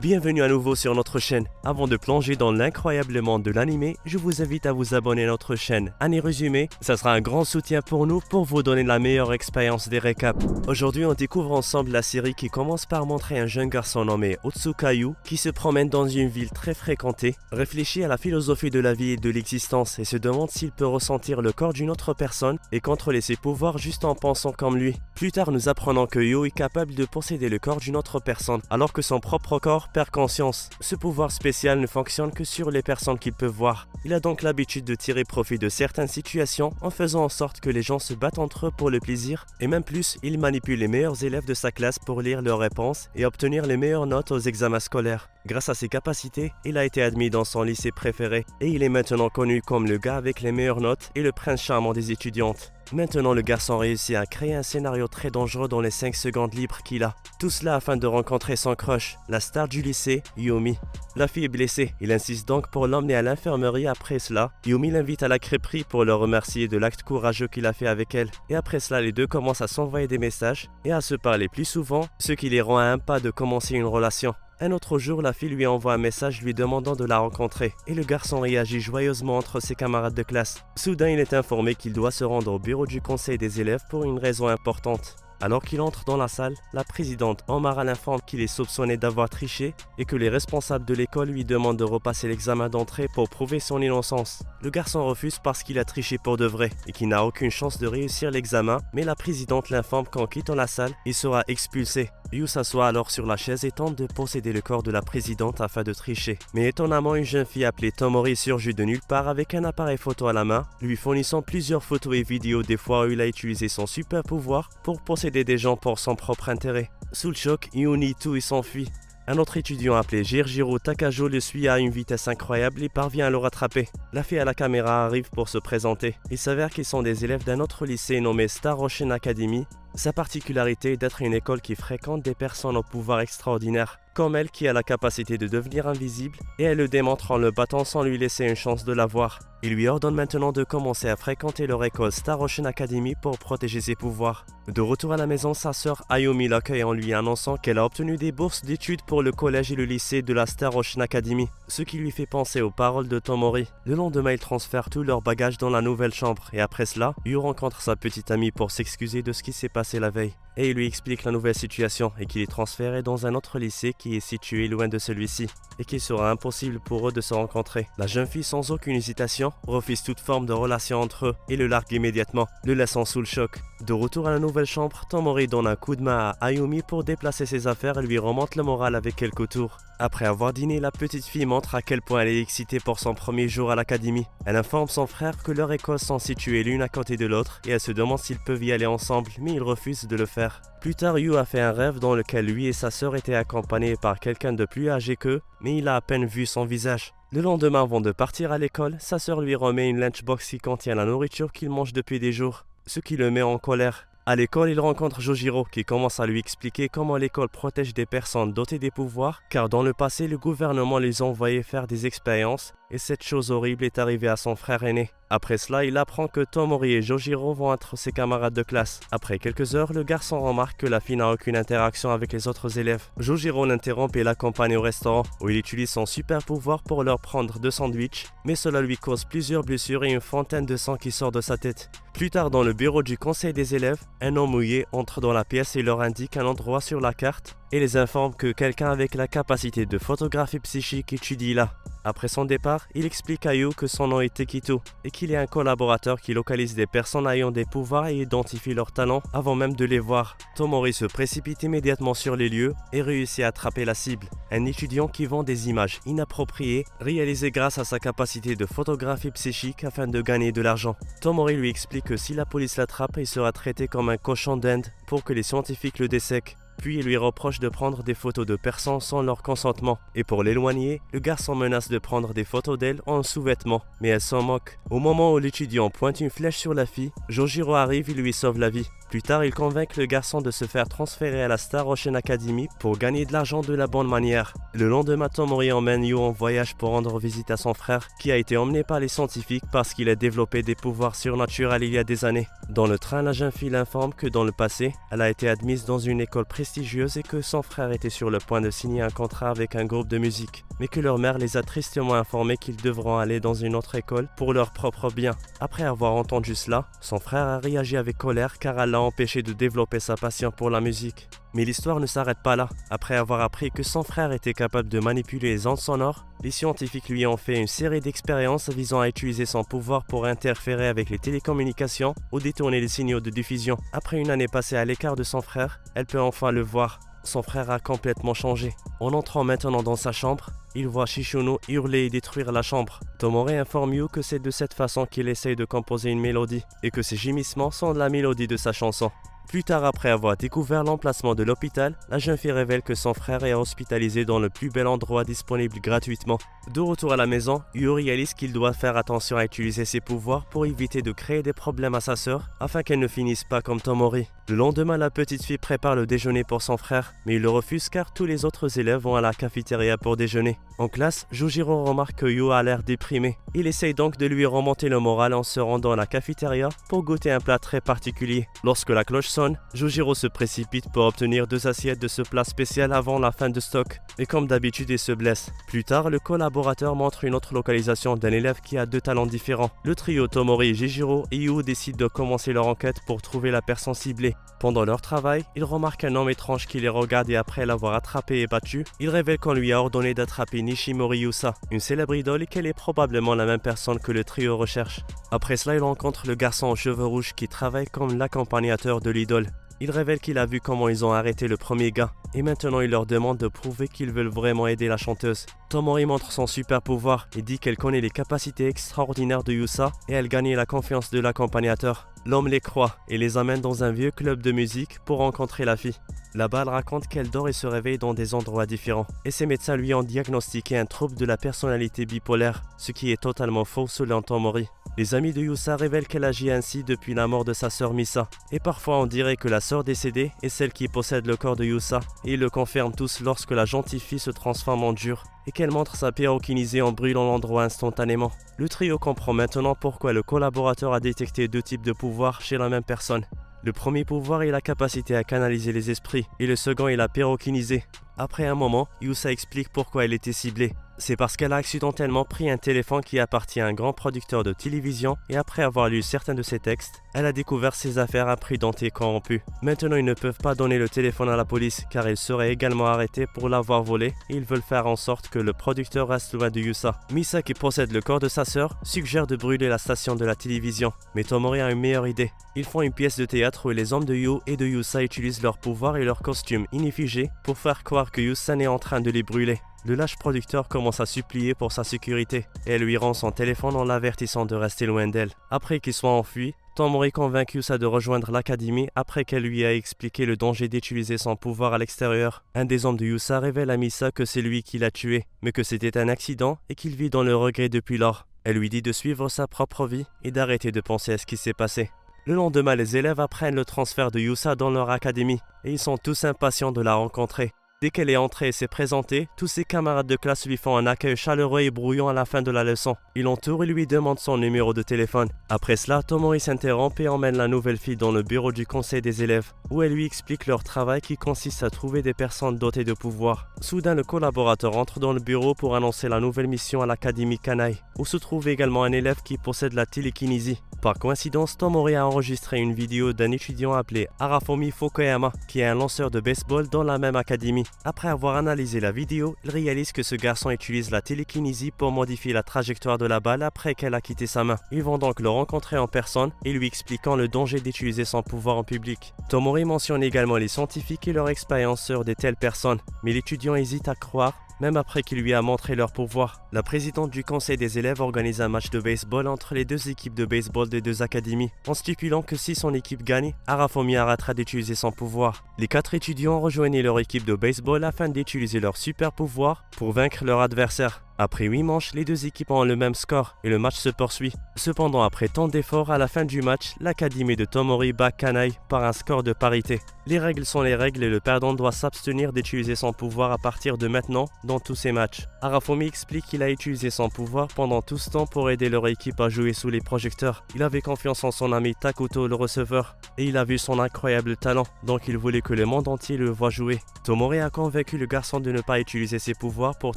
Bienvenue à nouveau sur notre chaîne. Avant de plonger dans l'incroyable monde de l'anime, je vous invite à vous abonner à notre chaîne. Année résumé, ça sera un grand soutien pour nous pour vous donner la meilleure expérience des récaps. Aujourd'hui, on découvre ensemble la série qui commence par montrer un jeune garçon nommé Otsukayu qui se promène dans une ville très fréquentée, réfléchit à la philosophie de la vie et de l'existence et se demande s'il peut ressentir le corps d'une autre personne et contrôler ses pouvoirs juste en pensant comme lui. Plus tard, nous apprenons que Yo est capable de posséder le corps d'une autre personne alors que son propre corps perd conscience. Ce pouvoir spécial ne fonctionne que sur les personnes qu'il peut voir. Il a donc l'habitude de tirer profit de certaines situations en faisant en sorte que les gens se battent entre eux pour le plaisir et même plus, il manipule les meilleurs élèves de sa classe pour lire leurs réponses et obtenir les meilleures notes aux examens scolaires. Grâce à ses capacités, il a été admis dans son lycée préféré et il est maintenant connu comme le gars avec les meilleures notes et le prince charmant des étudiantes. Maintenant, le garçon réussit à créer un scénario très dangereux dans les 5 secondes libres qu'il a. Tout cela afin de rencontrer son crush, la star du lycée, Yumi. La fille est blessée, il insiste donc pour l'emmener à l'infirmerie. Après cela, Yumi l'invite à la crêperie pour le remercier de l'acte courageux qu'il a fait avec elle. Et après cela, les deux commencent à s'envoyer des messages et à se parler plus souvent, ce qui les rend à un pas de commencer une relation. Un autre jour, la fille lui envoie un message lui demandant de la rencontrer et le garçon réagit joyeusement entre ses camarades de classe. Soudain, il est informé qu'il doit se rendre au bureau du conseil des élèves pour une raison importante. Alors qu'il entre dans la salle, la présidente Omara l'informe qu'il est soupçonné d'avoir triché et que les responsables de l'école lui demandent de repasser l'examen d'entrée pour prouver son innocence. Le garçon refuse parce qu'il a triché pour de vrai et qu'il n'a aucune chance de réussir l'examen, mais la présidente l'informe qu'en quittant la salle, il sera expulsé. Yu s'assoit alors sur la chaise et tente de posséder le corps de la présidente afin de tricher. Mais étonnamment, une jeune fille appelée Tomori surgit de nulle part avec un appareil photo à la main, lui fournissant plusieurs photos et vidéos des fois où il a utilisé son super pouvoir pour posséder des gens pour son propre intérêt. Sous le choc, Yu nie tout et s'enfuit. Un autre étudiant appelé Jirjiro Takajo le suit à une vitesse incroyable et parvient à le rattraper. La fille à la caméra arrive pour se présenter. Il s'avère qu'ils sont des élèves d'un autre lycée nommé Star Ocean Academy. Sa particularité est d'être une école qui fréquente des personnes au pouvoir extraordinaire, comme elle qui a la capacité de devenir invisible, et elle le démontre en le battant sans lui laisser une chance de la voir. Il lui ordonne maintenant de commencer à fréquenter leur école Star Ocean Academy pour protéger ses pouvoirs. De retour à la maison, sa sœur Ayumi l'accueille en lui annonçant qu'elle a obtenu des bourses d'études pour le collège et le lycée de la Star Ocean Academy, ce qui lui fait penser aux paroles de Tomori. Le lendemain, ils transfèrent tous leurs bagages dans la nouvelle chambre et après cela, Yu rencontre sa petite amie pour s'excuser de ce qui s'est passé la veille. Et il lui explique la nouvelle situation et qu'il est transféré dans un autre lycée qui est situé loin de celui-ci et qu'il sera impossible pour eux de se rencontrer. La jeune fille sans aucune hésitation refuse toute forme de relation entre eux et le largue immédiatement, le laissant sous le choc. De retour à la nouvelle chambre, Tomori donne un coup de main à Ayumi pour déplacer ses affaires et lui remonte le moral avec quelques tours. Après avoir dîné, la petite fille montre à quel point elle est excitée pour son premier jour à l'académie. Elle informe son frère que leurs écoles sont situées l'une à côté de l'autre et elle se demande s'ils peuvent y aller ensemble, mais il refuse de le faire. Plus tard, Yu a fait un rêve dans lequel lui et sa sœur étaient accompagnés par quelqu'un de plus âgé qu'eux, mais il a à peine vu son visage. Le lendemain, avant de partir à l'école, sa sœur lui remet une lunchbox qui contient la nourriture qu'il mange depuis des jours, ce qui le met en colère. À l'école, il rencontre Jojiro qui commence à lui expliquer comment l'école protège des personnes dotées des pouvoirs, car dans le passé, le gouvernement les envoyait faire des expériences et cette chose horrible est arrivée à son frère aîné. Après cela, il apprend que Tomori et Jojiro vont être ses camarades de classe. Après quelques heures, le garçon remarque que la fille n'a aucune interaction avec les autres élèves. Jojiro l'interrompt et l'accompagne au restaurant, où il utilise son super pouvoir pour leur prendre 2 sandwichs, mais cela lui cause plusieurs blessures et une fontaine de sang qui sort de sa tête. Plus tard, dans le bureau du conseil des élèves, un homme mouillé entre dans la pièce et leur indique un endroit sur la carte et les informe que quelqu'un avec la capacité de photographie psychique étudie là. Après son départ, il explique à Yu que son nom est Tekito et qu'il est un collaborateur qui localise des personnes ayant des pouvoirs et identifie leurs talents avant même de les voir. Tomori se précipite immédiatement sur les lieux et réussit à attraper la cible, un étudiant qui vend des images inappropriées réalisées grâce à sa capacité de photographie psychique afin de gagner de l'argent. Tomori lui explique que si la police l'attrape, il sera traité comme un cochon d'Inde pour que les scientifiques le dessèquent. Puis il lui reproche de prendre des photos de personnes sans leur consentement. Et pour l'éloigner, le garçon menace de prendre des photos d'elle en sous-vêtements, mais elle s'en moque. Au moment où l'étudiant pointe une flèche sur la fille, Jojiro arrive et lui sauve la vie. Plus tard, ils convainquent le garçon de se faire transférer à la Star Ocean Academy pour gagner de l'argent de la bonne manière. Le lendemain, Tomori emmène Yu en voyage pour rendre visite à son frère, qui a été emmené par les scientifiques parce qu'il a développé des pouvoirs surnaturels il y a des années. Dans le train, la jeune fille l'informe que dans le passé, elle a été admise dans une école prestigieuse et que son frère était sur le point de signer un contrat avec un groupe de musique, mais que leur mère les a tristement informés qu'ils devront aller dans une autre école pour leur propre bien. Après avoir entendu cela, son frère a réagi avec colère car elle l'a empêché de développer sa passion pour la musique. Mais l'histoire ne s'arrête pas là. Après avoir appris que son frère était capable de manipuler les ondes sonores, les scientifiques lui ont fait une série d'expériences visant à utiliser son pouvoir pour interférer avec les télécommunications ou détourner les signaux de diffusion. Après une année passée à l'écart de son frère, elle peut enfin le voir. Son frère a complètement changé. En entrant maintenant dans sa chambre, il voit Shishunu hurler et détruire la chambre. Tomori informe Yu que c'est de cette façon qu'il essaye de composer une mélodie et que ses gémissements sont la mélodie de sa chanson. Plus tard, après avoir découvert l'emplacement de l'hôpital, la jeune fille révèle que son frère est hospitalisé dans le plus bel endroit disponible gratuitement. De retour à la maison, Yu réalise qu'il doit faire attention à utiliser ses pouvoirs pour éviter de créer des problèmes à sa sœur afin qu'elle ne finisse pas comme Tomori. Le lendemain, la petite fille prépare le déjeuner pour son frère, mais il le refuse car tous les autres élèves vont à la cafétéria pour déjeuner. En classe, Jujiro remarque que Yu a l'air déprimé. Il essaye donc de lui remonter le moral en se rendant à la cafétéria pour goûter un plat très particulier. Lorsque la cloche sonne, Jujiro se précipite pour obtenir 2 assiettes de ce plat spécial avant la fin de stock, mais comme d'habitude il se blesse. Plus tard, le collaborateur montre une autre localisation d'un élève qui a 2 talents différents. Le trio Tomori, Jujiro et Yu décident de commencer leur enquête pour trouver la personne ciblée. Pendant leur travail, ils remarquent un homme étrange qui les regarde et après l'avoir attrapé et battu, il révèle qu'on lui a ordonné d'attraper Nishimori Yusa, une célèbre idole et qu'elle est probablement la même personne que le trio recherche. Après cela, il rencontre le garçon aux cheveux rouges qui travaille comme l'accompagnateur de l'idole. Il révèle qu'il a vu comment ils ont arrêté le premier gars, et maintenant il leur demande de prouver qu'ils veulent vraiment aider la chanteuse. Tomori montre son super pouvoir et dit qu'elle connaît les capacités extraordinaires de Yusa et elle gagne la confiance de l'accompagnateur. L'homme les croit et les amène dans un vieux club de musique pour rencontrer la fille. Là-bas, elle raconte qu'elle dort et se réveille dans des endroits différents. Et ses médecins lui ont diagnostiqué un trouble de la personnalité bipolaire, ce qui est totalement faux selon Tomori. Les amis de Yusa révèlent qu'elle agit ainsi depuis la mort de sa sœur Misa. Et parfois on dirait que la sœur décédée est celle qui possède le corps de Yusa. Et ils le confirment tous lorsque la gentille fille se transforme en dur et qu'elle montre sa pyrokinésie en brûlant l'endroit instantanément. Le trio comprend maintenant pourquoi le collaborateur a détecté 2 types de pouvoirs chez la même personne. Le premier pouvoir est la capacité à canaliser les esprits et le second est la pyrokinésie. Après un moment, Yusa explique pourquoi elle était ciblée. C'est parce qu'elle a accidentellement pris un téléphone qui appartient à un grand producteur de télévision et après avoir lu certains de ses textes, elle a découvert ses affaires imprudentes et corrompues. Maintenant, ils ne peuvent pas donner le téléphone à la police car ils seraient également arrêtés pour l'avoir volé et ils veulent faire en sorte que le producteur reste loin de Yusa. Misa, qui possède le corps de sa sœur, suggère de brûler la station de la télévision, mais Tomori a une meilleure idée. Ils font une pièce de théâtre où les hommes de Yu et de Yusa utilisent leurs pouvoirs et leurs costumes ineffigiés pour faire croire que Yusa est en train de les brûler. Le lâche producteur commence à supplier pour sa sécurité et elle lui rend son téléphone en l'avertissant de rester loin d'elle. Après qu'il soit enfui, Tomori convainc Yusa de rejoindre l'académie après qu'elle lui a expliqué le danger d'utiliser son pouvoir à l'extérieur. Un des hommes de Yusa révèle à Misa que c'est lui qui l'a tué, mais que c'était un accident et qu'il vit dans le regret depuis lors. Elle lui dit de suivre sa propre vie et d'arrêter de penser à ce qui s'est passé. Le lendemain, les élèves apprennent le transfert de Yusa dans leur académie et ils sont tous impatients de la rencontrer. Dès qu'elle est entrée et s'est présentée, tous ses camarades de classe lui font un accueil chaleureux et brouillant à la fin de la leçon. Il l'entoure et lui demande son numéro de téléphone. Après cela, Tomori s'interrompt et emmène la nouvelle fille dans le bureau du conseil des élèves, où elle lui explique leur travail qui consiste à trouver des personnes dotées de pouvoir. Soudain, le collaborateur entre dans le bureau pour annoncer la nouvelle mission à l'Académie Kanai, où se trouve également un élève qui possède la télékinésie. Par coïncidence, Tomori a enregistré une vidéo d'un étudiant appelé Harafomi Fukuyama, qui est un lanceur de baseball dans la même académie. Après avoir analysé la vidéo, il réalise que ce garçon utilise la télékinésie pour modifier la trajectoire de la balle après qu'elle a quitté sa main. Ils vont donc le rencontrer en personne et lui expliquant le danger d'utiliser son pouvoir en public. Tomori mentionne également les scientifiques et leur expérience sur de telles personnes, mais l'étudiant hésite à croire même après qu'il lui a montré leur pouvoir. La présidente du conseil des élèves organise un match de baseball entre les 2 équipes de baseball des 2 académies, en stipulant que si son équipe gagne, Harafomi arrêtera d'utiliser son pouvoir. Les 4 étudiants rejoignent leur équipe de baseball afin d'utiliser leur super pouvoir pour vaincre leur adversaire. Après 8 manches, les deux équipes ont le même score et le match se poursuit. Cependant, après tant d'efforts, à la fin du match, l'Académie de Tomori bat Kanai par un score de parité. Les règles sont les règles et le perdant doit s'abstenir d'utiliser son pouvoir à partir de maintenant dans tous ses matchs. Arafumi explique qu'il a utilisé son pouvoir pendant tout ce temps pour aider leur équipe à jouer sous les projecteurs. Il avait confiance en son ami Takuto, le receveur, et il a vu son incroyable talent, donc il voulait que le monde entier le voie jouer. Tomori a convaincu le garçon de ne pas utiliser ses pouvoirs pour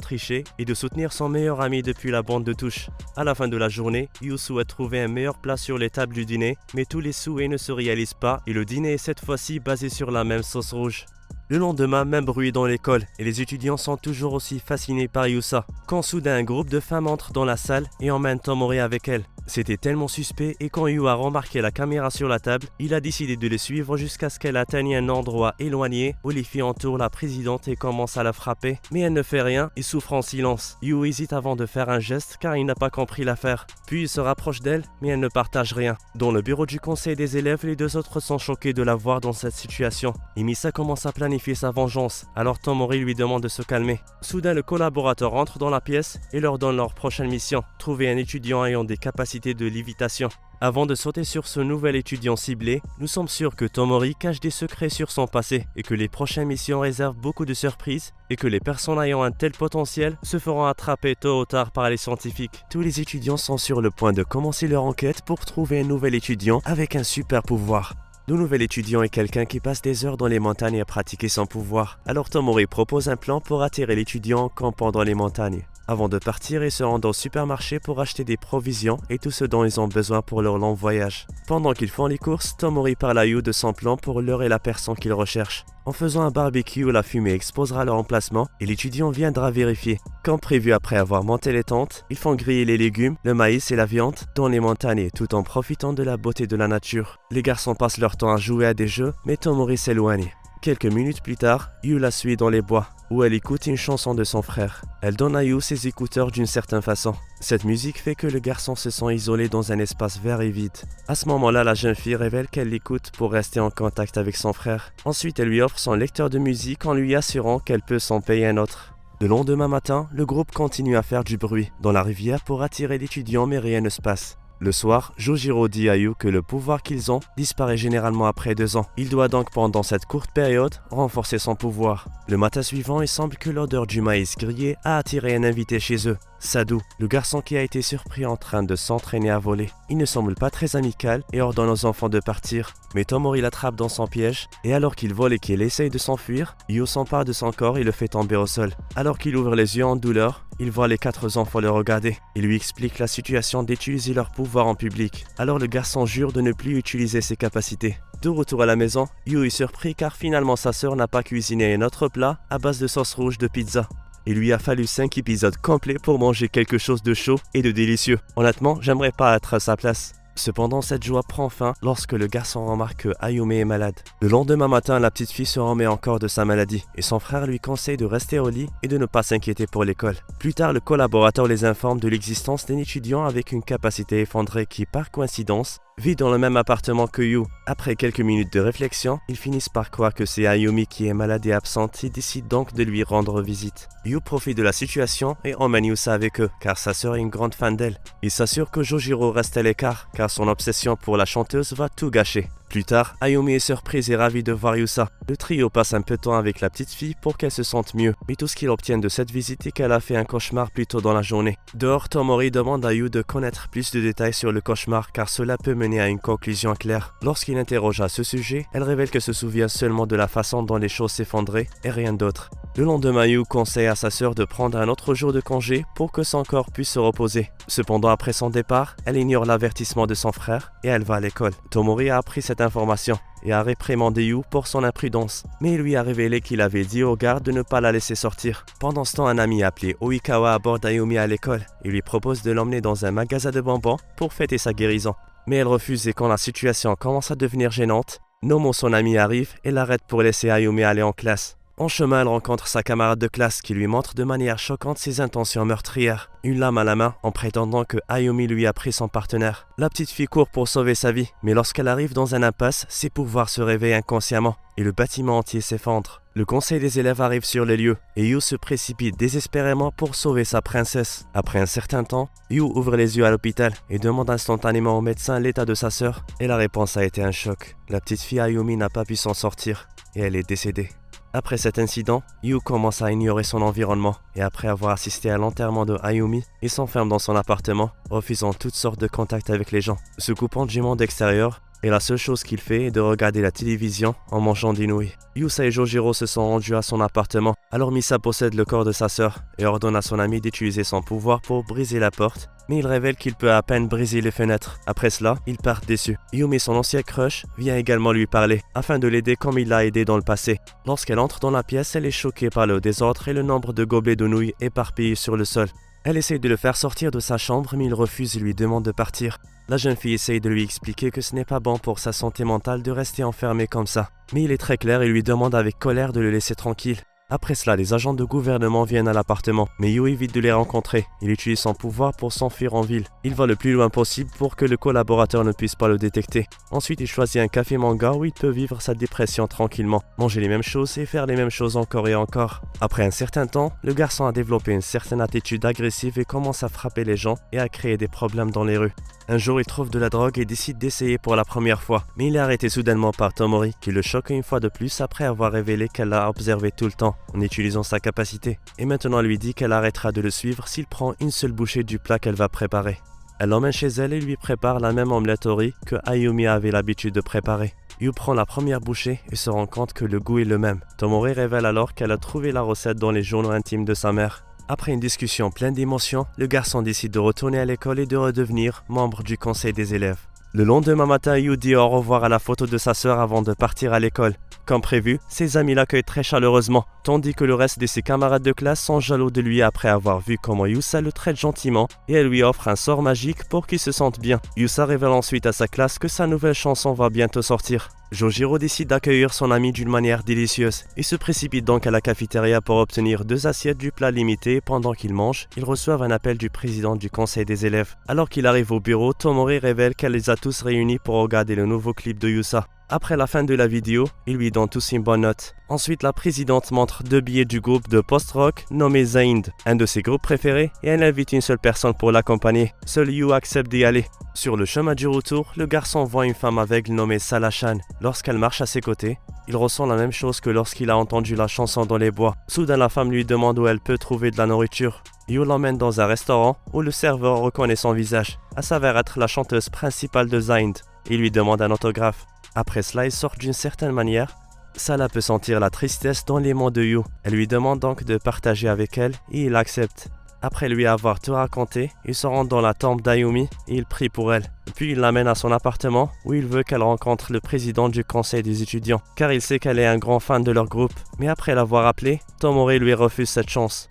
tricher et de soutenir son meilleur ami depuis la bande de touche. À la fin de la journée, Yu souhaite trouver un meilleur plat sur les tables du dîner, mais tous les souhaits ne se réalisent pas et le dîner est cette fois-ci basé sur la même sauce rouge. Le lendemain, même bruit dans l'école et les étudiants sont toujours aussi fascinés par Yusa. Quand soudain un groupe de femmes entre dans la salle et emmène Tomori avec elle. C'était tellement suspect et quand Yu a remarqué la caméra sur la table, il a décidé de les suivre jusqu'à ce qu'elle atteigne un endroit éloigné où les filles entourent la présidente et commencent à la frapper. Mais elle ne fait rien et souffre en silence. Yu hésite avant de faire un geste car il n'a pas compris l'affaire. Puis il se rapproche d'elle mais elle ne partage rien. Dans le bureau du conseil des élèves, les deux autres sont choqués de la voir dans cette situation. Et Misa commence à planifier sa vengeance, alors Tomori lui demande de se calmer. Soudain, le collaborateur entre dans la pièce et leur donne leur prochaine mission, trouver un étudiant ayant des capacités de lévitation. Avant de sauter sur ce nouvel étudiant ciblé, nous sommes sûrs que Tomori cache des secrets sur son passé et que les prochaines missions réservent beaucoup de surprises et que les personnes ayant un tel potentiel se feront attraper tôt ou tard par les scientifiques. Tous les étudiants sont sur le point de commencer leur enquête pour trouver un nouvel étudiant avec un super pouvoir. Le nouvel étudiant est quelqu'un qui passe des heures dans les montagnes à pratiquer son pouvoir. Alors Tomori propose un plan pour attirer l'étudiant en campant dans les montagnes. Avant de partir, ils se rendent au supermarché pour acheter des provisions et tout ce dont ils ont besoin pour leur long voyage. Pendant qu'ils font les courses, Tomori parle à Yu de son plan pour leurrer la personne qu'il recherche. En faisant un barbecue, la fumée exposera leur emplacement et l'étudiant viendra vérifier. Comme prévu après avoir monté les tentes, ils font griller les légumes, le maïs et la viande dans les montagnes tout en profitant de la beauté de la nature. Les garçons passent leur temps à jouer à des jeux, mais Tomori s'éloigne. Quelques minutes plus tard, Yu la suit dans les bois, où elle écoute une chanson de son frère. Elle donne à Yu ses écouteurs d'une certaine façon. Cette musique fait que le garçon se sent isolé dans un espace vert et vide. À ce moment-là, la jeune fille révèle qu'elle l'écoute pour rester en contact avec son frère. Ensuite, elle lui offre son lecteur de musique en lui assurant qu'elle peut s'en payer un autre. Le lendemain matin, le groupe continue à faire du bruit dans la rivière pour attirer l'étudiant, mais rien ne se passe. Le soir, Jojiro dit à Yu que le pouvoir qu'ils ont disparaît généralement après 2 ans. Il doit donc pendant cette courte période renforcer son pouvoir. Le matin suivant, il semble que l'odeur du maïs grillé a attiré un invité chez eux, Sadu, le garçon qui a été surpris en train de s'entraîner à voler. Il ne semble pas très amical et ordonne aux enfants de partir. Mais Tomori l'attrape dans son piège et alors qu'il vole et qu'il essaye de s'enfuir, Yu s'empare de son corps et le fait tomber au sol. Alors qu'il ouvre les yeux en douleur, il voit les 4 enfants le regarder. Il lui explique la situation d'utiliser leur pouvoir en public. Alors le garçon jure de ne plus utiliser ses capacités. De retour à la maison, Yu est surpris car finalement sa sœur n'a pas cuisiné un autre plat à base de sauce rouge de pizza. Il lui a fallu 5 épisodes complets pour manger quelque chose de chaud et de délicieux. Honnêtement, j'aimerais pas être à sa place. Cependant, cette joie prend fin lorsque le garçon remarque que Ayumi est malade. Le lendemain matin, la petite fille se remet encore de sa maladie et son frère lui conseille de rester au lit et de ne pas s'inquiéter pour l'école. Plus tard, le collaborateur les informe de l'existence d'un étudiant avec une capacité effondrée qui, par coïncidence, vit dans le même appartement que Yu. Après quelques minutes de réflexion, ils finissent par croire que c'est Ayumi qui est malade et absente et décident donc de lui rendre visite. Yu profite de la situation et emmène Yusa avec eux, car sa sœur est une grande fan d'elle. Il s'assure que Jojiro reste à l'écart, car son obsession pour la chanteuse va tout gâcher. Plus tard, Ayumi est surprise et ravie de voir Yusa. Le trio passe un peu de temps avec la petite fille pour qu'elle se sente mieux, mais tout ce qu'ils obtiennent de cette visite est qu'elle a fait un cauchemar plus tôt dans la journée. Dehors, Tomori demande à Yu de connaître plus de détails sur le cauchemar car cela peut mener à une conclusion claire. Lorsqu'il interroge à ce sujet, elle révèle qu'elle se souvient seulement de la façon dont les choses s'effondraient et rien d'autre. Le lendemain, Yu conseille à sa sœur de prendre un autre jour de congé pour que son corps puisse se reposer. Cependant, après son départ, elle ignore l'avertissement de son frère et elle va à l'école. Tomori a appris cette information et a réprimandé Yu pour son imprudence, mais il lui a révélé qu'il avait dit aux gardes de ne pas la laisser sortir. Pendant ce temps, un ami appelé Oikawa aborde Ayumi à l'école et lui propose de l'emmener dans un magasin de bonbons pour fêter sa guérison. Mais elle refuse et quand la situation commence à devenir gênante, Nomo, son ami, arrive et l'arrête pour laisser Ayumi aller en classe. En chemin, elle rencontre sa camarade de classe qui lui montre de manière choquante ses intentions meurtrières. Une lame à la main en prétendant que Ayumi lui a pris son partenaire. La petite fille court pour sauver sa vie, mais lorsqu'elle arrive dans un impasse, ses pouvoirs se réveillent inconsciemment et le bâtiment entier s'effondre. Le conseil des élèves arrive sur les lieux et Yu se précipite désespérément pour sauver sa princesse. Après un certain temps, Yu ouvre les yeux à l'hôpital et demande instantanément au médecin l'état de sa sœur et la réponse a été un choc. La petite fille Ayumi n'a pas pu s'en sortir et elle est décédée. Après cet incident, Yu commence à ignorer son environnement et après avoir assisté à l'enterrement de Ayumi, il s'enferme dans son appartement, refusant toutes sortes de contacts avec les gens. Se coupant du monde extérieur, et la seule chose qu'il fait est de regarder la télévision en mangeant des nouilles. Yusa et Jojiro se sont rendus à son appartement, alors Misa possède le corps de sa sœur et ordonne à son ami d'utiliser son pouvoir pour briser la porte, mais il révèle qu'il peut à peine briser les fenêtres. Après cela, il part déçu. Yumi, son ancien crush, vient également lui parler, afin de l'aider comme il l'a aidé dans le passé. Lorsqu'elle entre dans la pièce, elle est choquée par le désordre et le nombre de gobelets de nouilles éparpillés sur le sol. Elle essaye de le faire sortir de sa chambre, mais il refuse et lui demande de partir. La jeune fille essaye de lui expliquer que ce n'est pas bon pour sa santé mentale de rester enfermé comme ça. Mais il est très clair et lui demande avec colère de le laisser tranquille. Après cela, les agents de gouvernement viennent à l'appartement, mais Yu évite de les rencontrer. Il utilise son pouvoir pour s'enfuir en ville. Il va le plus loin possible pour que le collaborateur ne puisse pas le détecter. Ensuite, il choisit un café manga où il peut vivre sa dépression tranquillement, manger les mêmes choses et faire les mêmes choses encore et encore. Après un certain temps, le garçon a développé une certaine attitude agressive et commence à frapper les gens et à créer des problèmes dans les rues. Un jour, il trouve de la drogue et décide d'essayer pour la première fois, mais il est arrêté soudainement par Tomori, qui le choque une fois de plus après avoir révélé qu'elle l'a observé tout le temps, en utilisant sa capacité, et maintenant elle lui dit qu'elle arrêtera de le suivre s'il prend une seule bouchée du plat qu'elle va préparer. Elle l'emmène chez elle et lui prépare la même omelette au riz que Ayumi avait l'habitude de préparer. Yu prend la première bouchée et se rend compte que le goût est le même. Tomori révèle alors qu'elle a trouvé la recette dans les journaux intimes de sa mère. Après une discussion pleine d'émotions, le garçon décide de retourner à l'école et de redevenir membre du conseil des élèves. Le lendemain matin, Yu dit au revoir à la photo de sa sœur avant de partir à l'école. Comme prévu, ses amis l'accueillent très chaleureusement, tandis que le reste de ses camarades de classe sont jaloux de lui après avoir vu comment Yusa le traite gentiment et elle lui offre un sort magique pour qu'il se sente bien. Yusa révèle ensuite à sa classe que sa nouvelle chanson va bientôt sortir. Jojiro décide d'accueillir son ami d'une manière délicieuse. Il se précipite donc à la cafétéria pour obtenir 2 assiettes du plat limité. Pendant qu'il mange, ils reçoivent un appel du président du conseil des élèves. Alors qu'il arrive au bureau, Tomori révèle qu'elle les a tous réunis pour regarder le nouveau clip de Yusa. Après la fin de la vidéo, ils lui donnent tous une bonne note. Ensuite, la présidente montre 2 billets du groupe de post-rock nommé Zaind, un de ses groupes préférés, et elle invite une seule personne pour l'accompagner. Seul Yu accepte d'y aller. Sur le chemin du retour, le garçon voit une femme aveugle nommée Salashan. Lorsqu'elle marche à ses côtés, il ressent la même chose que lorsqu'il a entendu la chanson dans les bois. Soudain, la femme lui demande où elle peut trouver de la nourriture. Yu l'emmène dans un restaurant où le serveur reconnaît son visage. Elle s'avère être la chanteuse principale de Zaind. Il lui demande un autographe. Après cela, ils sortent d'une certaine manière. Sala peut sentir la tristesse dans les mots de Yu. Elle lui demande donc de partager avec elle et il accepte. Après lui avoir tout raconté, il se rend dans la tombe d'Ayumi et il prie pour elle. Puis il l'amène à son appartement où il veut qu'elle rencontre le président du conseil des étudiants, car il sait qu'elle est un grand fan de leur groupe. Mais après l'avoir appelé, Tomori lui refuse cette chance.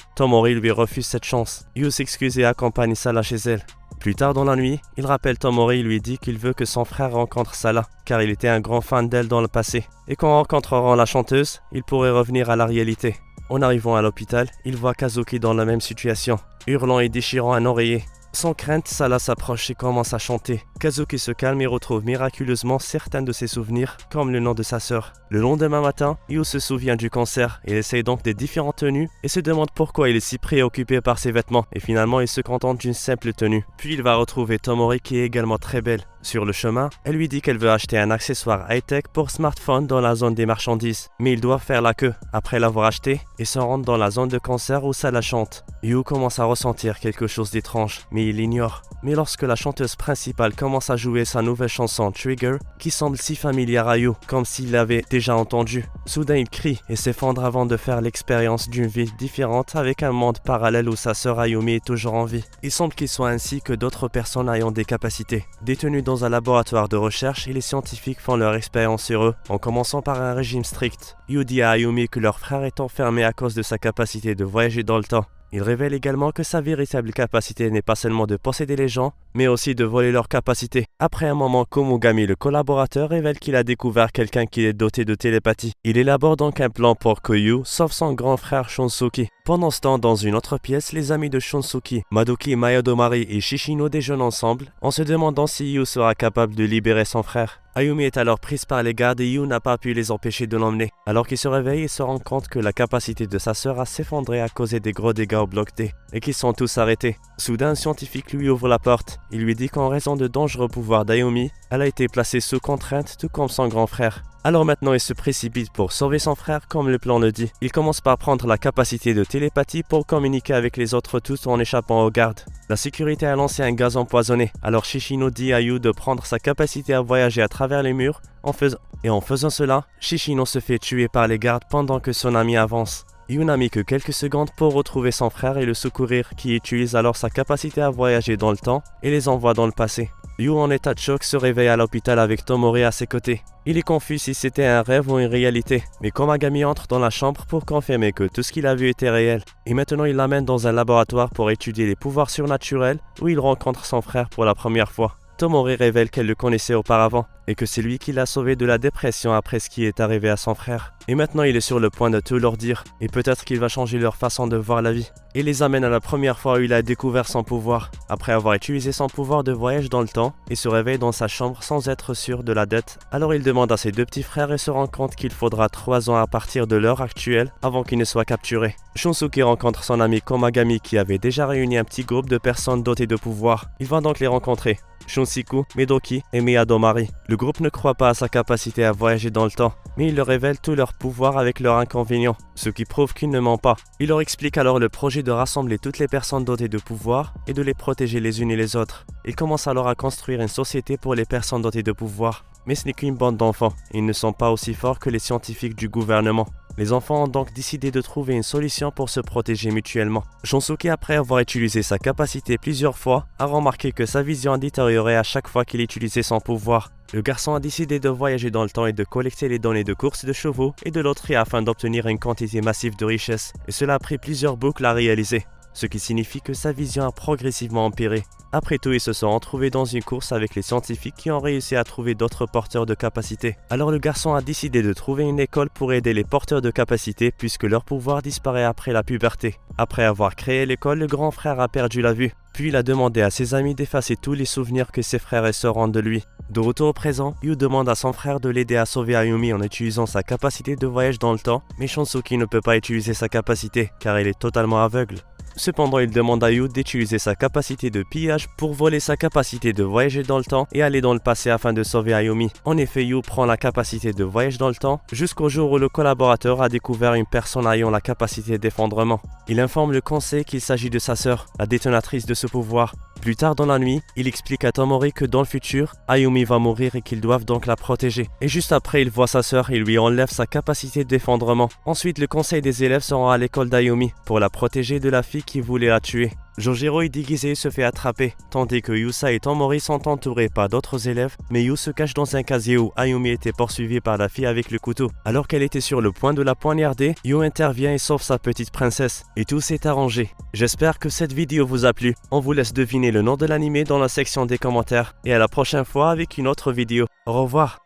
Yu s'excuse et accompagne Sala chez elle. Plus tard dans la nuit, il rappelle Tomori et lui dit qu'il veut que son frère rencontre Sala, car il était un grand fan d'elle dans le passé. Et qu'en rencontrant la chanteuse, il pourrait revenir à la réalité. En arrivant à l'hôpital, il voit Kazuki dans la même situation, hurlant et déchirant un oreiller. Sans crainte, Sala s'approche et commence à chanter. Kazuki se calme et retrouve miraculeusement certains de ses souvenirs, comme le nom de sa sœur. Le lendemain matin, Yu se souvient du concert et essaye donc des différentes tenues et se demande pourquoi il est si préoccupé par ses vêtements. Et finalement, il se contente d'une simple tenue. Puis il va retrouver Tomori qui est également très belle. Sur le chemin, elle lui dit qu'elle veut acheter un accessoire high-tech pour smartphone dans la zone des marchandises. Mais il doit faire la queue après l'avoir acheté et se rendre dans la zone de concert où Sala chante. Yu commence à ressentir quelque chose d'étrange, mais il l'ignore. Mais lorsque la chanteuse principale commence à jouer sa nouvelle chanson Trigger, qui semble si familière à Yu, comme s'il l'avait déjà entendue, soudain il crie et s'effondre avant de faire l'expérience d'une vie différente avec un monde parallèle où sa sœur Ayumi est toujours en vie. Il semble qu'il soit ainsi que d'autres personnes ayant des capacités. Détenus dans un laboratoire de recherche et les scientifiques font leur expérience sur eux, en commençant par un régime strict. Yu dit à Ayumi que leur frère est enfermé à cause de sa capacité de voyager dans le temps. Il révèle également que sa véritable capacité n'est pas seulement de posséder les gens, mais aussi de voler leurs capacités. Après un moment, Komogami, le collaborateur, révèle qu'il a découvert quelqu'un qui est doté de télépathie. Il élabore donc un plan pour que Yu sauve son grand frère Shunsuke. Pendant ce temps, dans une autre pièce, les amis de Shunsuke, Madoki, Mayadomari et Shishino déjeunent ensemble, en se demandant si Yu sera capable de libérer son frère. Ayumi est alors prise par les gardes et Yu n'a pas pu les empêcher de l'emmener. Alors qu'il se réveille, il se rend compte que la capacité de sa sœur a s'effondré à cause des gros dégâts au bloc D, et qu'ils sont tous arrêtés. Soudain, un scientifique lui ouvre la porte. Il lui dit qu'en raison de dangereux pouvoirs d'Ayumi, elle a été placée sous contrainte tout comme son grand frère. Alors maintenant il se précipite pour sauver son frère comme le plan le dit. Il commence par prendre la capacité de télépathie pour communiquer avec les autres tous en échappant aux gardes. La sécurité a lancé un gaz empoisonné, alors Shishino dit à Yu de prendre sa capacité à voyager à travers les murs. En faisant cela, Shishino se fait tuer par les gardes pendant que son ami avance. Yu n'a mis que quelques secondes pour retrouver son frère et le secourir, qui utilise alors sa capacité à voyager dans le temps et les envoie dans le passé. Yu, en état de choc, se réveille à l'hôpital avec Tomori à ses côtés. Il est confus si c'était un rêve ou une réalité, mais Komagami entre dans la chambre pour confirmer que tout ce qu'il a vu était réel. Et maintenant il l'amène dans un laboratoire pour étudier les pouvoirs surnaturels où il rencontre son frère pour la première fois. Tomori révèle qu'elle le connaissait auparavant et que c'est lui qui l'a sauvé de la dépression après ce qui est arrivé à son frère. Et maintenant il est sur le point de tout leur dire et peut-être qu'il va changer leur façon de voir la vie. Il les amène à la première fois où il a découvert son pouvoir. Après avoir utilisé son pouvoir de voyage dans le temps, il se réveille dans sa chambre sans être sûr de la dette. Alors il demande à ses deux petits frères et se rend compte qu'il faudra 3 ans à partir de l'heure actuelle avant qu'il ne soit capturé. Shunsuke rencontre son ami Komagami qui avait déjà réuni un petit groupe de personnes dotées de pouvoir. Il va donc les rencontrer. Shunsiku, Medoki et Miyadomari. Le groupe ne croit pas à sa capacité à voyager dans le temps, mais il leur révèle tous leurs pouvoirs avec leurs inconvénients, ce qui prouve qu'il ne ment pas. Il leur explique alors le projet de rassembler toutes les personnes dotées de pouvoir et de les protéger les unes et les autres. Il commence alors à construire une société pour les personnes dotées de pouvoir. Mais ce n'est qu'une bande d'enfants, ils ne sont pas aussi forts que les scientifiques du gouvernement. Les enfants ont donc décidé de trouver une solution pour se protéger mutuellement. Shunsuke, après avoir utilisé sa capacité plusieurs fois, a remarqué que sa vision a détérioré à chaque fois qu'il utilisait son pouvoir. Le garçon a décidé de voyager dans le temps et de collecter les données de courses de chevaux et de loterie afin d'obtenir une quantité massive de richesses. Et cela a pris plusieurs boucles à réaliser, ce qui signifie que sa vision a progressivement empiré. Après tout, ils se sont retrouvés dans une course avec les scientifiques qui ont réussi à trouver d'autres porteurs de capacités. Alors le garçon a décidé de trouver une école pour aider les porteurs de capacités puisque leur pouvoir disparaît après la puberté. Après avoir créé l'école, le grand frère a perdu la vue. Puis il a demandé à ses amis d'effacer tous les souvenirs que ses frères et sœurs ont de lui. De retour au présent, Yu demande à son frère de l'aider à sauver Ayumi en utilisant sa capacité de voyage dans le temps, mais Shunsuke ne peut pas utiliser sa capacité car il est totalement aveugle. Cependant, il demande à Yu d'utiliser sa capacité de pillage pour voler sa capacité de voyager dans le temps et aller dans le passé afin de sauver Ayumi. En effet, Yu prend la capacité de voyage dans le temps jusqu'au jour où le collaborateur a découvert une personne ayant la capacité d'effondrement. Il informe le conseil qu'il s'agit de sa sœur, la détonatrice de ce pouvoir. Plus tard dans la nuit, il explique à Tomori que dans le futur, Ayumi va mourir et qu'ils doivent donc la protéger. Et juste après, il voit sa sœur et lui enlève sa capacité d'effondrement. Ensuite, le conseil des élèves se rend à l'école d'Ayumi pour la protéger de la fille qui voulait la tuer. Jojiro est déguisé et se fait attraper, tandis que Yusa et Tomori sont entourés par d'autres élèves, mais Yu se cache dans un casier où Ayumi était poursuivie par la fille avec le couteau. Alors qu'elle était sur le point de la poignarder, Yu intervient et sauve sa petite princesse, et tout s'est arrangé. J'espère que cette vidéo vous a plu. On vous laisse deviner le nom de l'anime dans la section des commentaires, et à la prochaine fois avec une autre vidéo. Au revoir.